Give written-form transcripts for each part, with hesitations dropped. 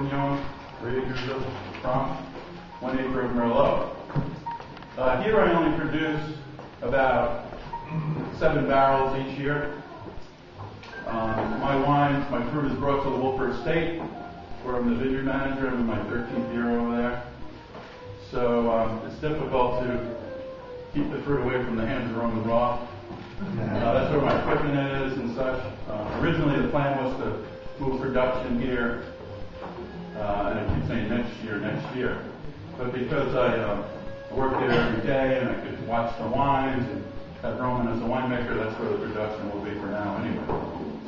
Sauvignon, 3 acres of Franc, 1 acre of Merlot. Here I only produce about 7 barrels each year. My fruit is brought to the Wolfer Estate, where I'm the vineyard manager. I'm in my 13th year over there. So it's difficult to keep the fruit away from the hands of Roman Roth. That's where my equipment is and such. Originally the plan was to move production here, and I keep saying next year. But because I work there every day and I could watch the wines and have Roman as a winemaker, that's where the production will be for now anyway.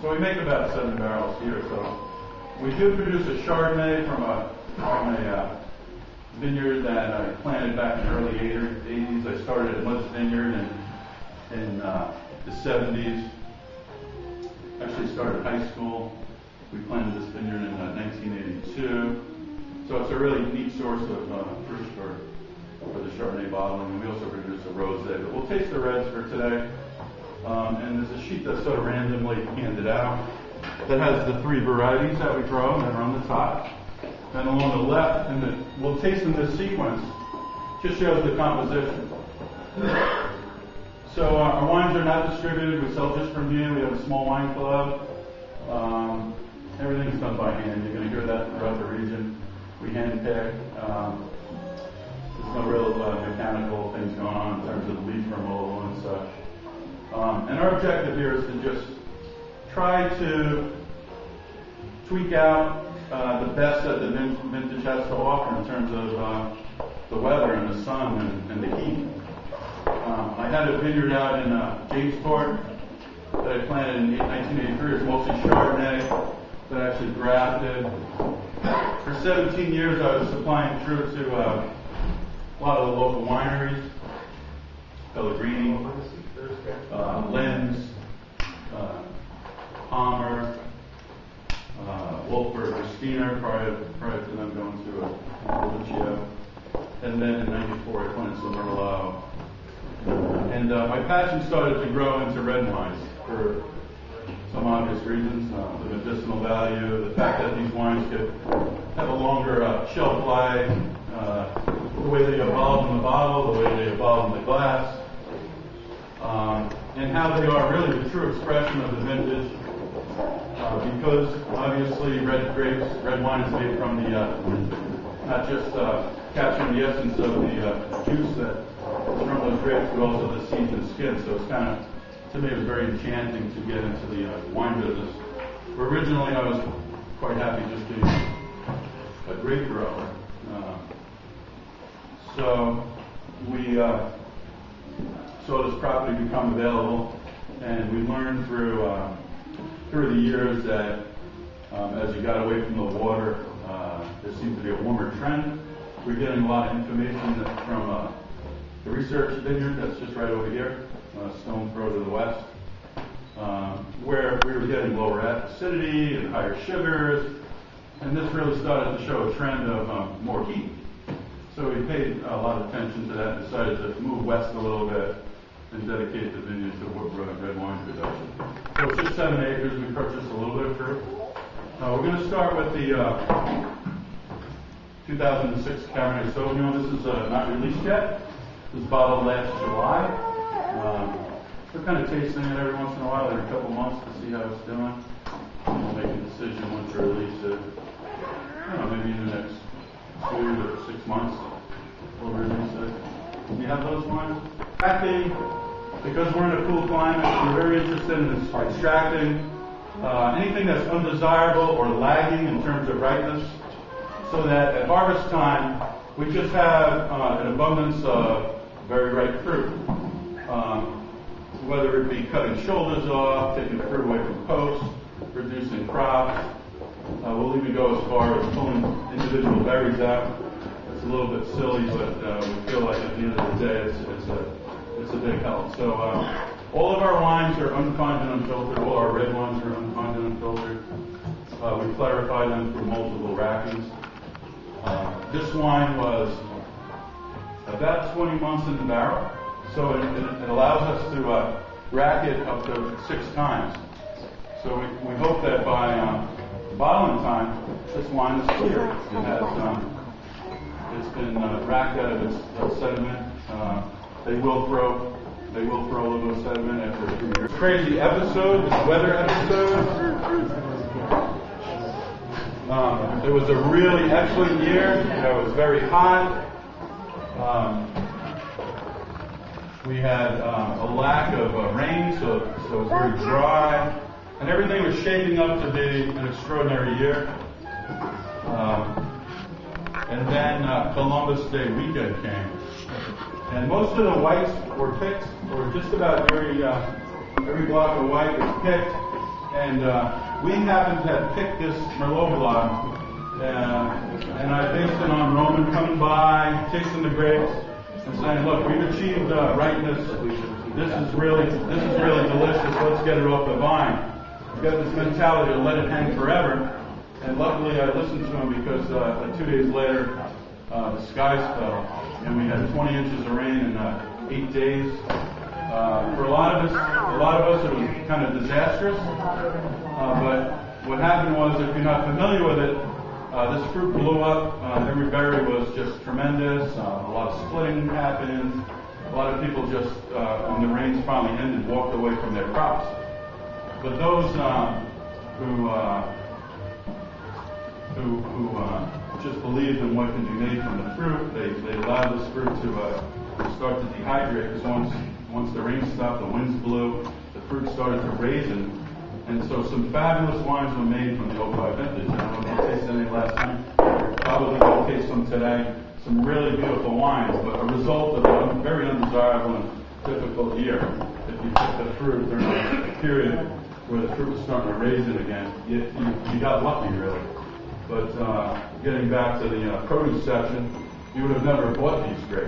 So we make about 7 barrels here. So we do produce a Chardonnay from a vineyard that I planted back in the early 80s. I started at Mud's Vineyard in the 70s. Actually started high school. We planted this vineyard in 1982. So it's a really neat source of fruit for the Chardonnay bottling. And we also produce a rosé. But we'll taste the reds for today. And there's a sheet that's sort of randomly handed out that has the 3 varieties that we grow that are on the top. And along the left, and we'll taste in this sequence, just shows the composition. So our wines are not distributed. We sell just from here. We have a small wine club. Everything's done by hand. You're going to hear that throughout the region. We hand pick. There's no real mechanical things going on in terms of leaf removal and such. And our objective here is to just try to tweak out the best that the vintage has to offer in terms of the weather and the sun and the heat. I had a vineyard out in Jamesport that I planted in 1983. It's mostly Chardonnay that I actually grafted. For 17 years I was supplying fruit to a lot of the local wineries, Pellegrini, Linz, Palmer, Wolfer, Christina, prior to them going to Lucio. And then in 94 I planted some Merlot. And my passion started to grow into red wines for some obvious reasons. The medicinal value, the fact that these wines could have a longer shelf life, the way they evolve in the bottle, the way they evolve in the glass, and how they are really the true expression of the vintage. Because obviously red wine is made from the, not just capturing the essence of the juice that is from those grapes, but also the seeds and skin. So it's kind of, to me, it was very enchanting to get into the wine business. Originally, I was quite happy just being a grape grower. So we saw this property become available, and we learned through the years that as you got away from the water, there seemed to be a warmer trend. We're getting a lot of information from the research vineyard that's just right over here, Stone Throw to the west, where we were getting lower acidity and higher sugars, and this really started to show a trend of more heat. So we paid a lot of attention to that and decided to move west a little bit and dedicate the vineyard to red wine production. So it's just 7 acres. We purchased a little bit of fruit. We're going to start with the 2006 Cabernet Sauvignon. This is not released yet. This was bottled last July. We're kind of tasting it every once in a while, every couple months, to see how it's doing. And we'll make a decision once we release it. I don't know, maybe in the next 2 to 6 months we'll release it. You have those wines? Because we're in a cool climate, we're very interested in extracting anything that's undesirable or lagging in terms of ripeness, so that at harvest time we just have an abundance of very ripe fruit. Whether it be cutting shoulders off, taking the fruit away from posts, reducing crops. We'll even go as far as pulling individual berries out. It's a little bit silly, but we feel like at the end of the day it's a big help. So all of our wines are unconed and unfiltered. All our red wines are unconed and unfiltered. We clarify them through multiple rackings. This wine was about 20 months in the barrel, so it allows us to rack it up to 6 times. So we hope that by bottling time, this wine is clear. It has, it's been racked out of its sediment. They will throw a little bit of sediment after a few years. Crazy episode, this weather episode. It was a really excellent year. It was very hot. We had a lack of rain, so it was very dry, and everything was shaping up to be an extraordinary year. And then Columbus Day weekend came, and most of the whites were picked, or just about every block of white was picked, and we happened to have picked this Merlot block, and I based it on Roman coming by, tasting the grapes, and saying, look, we've achieved ripeness. This is really delicious. Let's get it off the vine. We've got this mentality to let it hang forever. And luckily, I listened to him because 2 days later, the skies fell, and we had 20 inches of rain in 8 days. For a lot of us, it was kind of disastrous. But what happened was, if you're not familiar with it, this fruit blew up. Every berry was just tremendous. A lot of splitting happened. A lot of people just, when the rains finally ended, walked away from their crops. But those who just believed in what can be made from the fruit, they allowed this fruit to start to dehydrate. Because once the rain stopped, the winds blew, the fruit started to raisin. And so some fabulous wines were made from the 05 vintage. I don't know if you tasted any last night. Probably will taste some today. Some really beautiful wines, but a result of a very undesirable and difficult year. If you took the fruit during a period where the fruit was starting to raisin again, you got lucky, really. But getting back to the produce section, you would have never bought these grapes.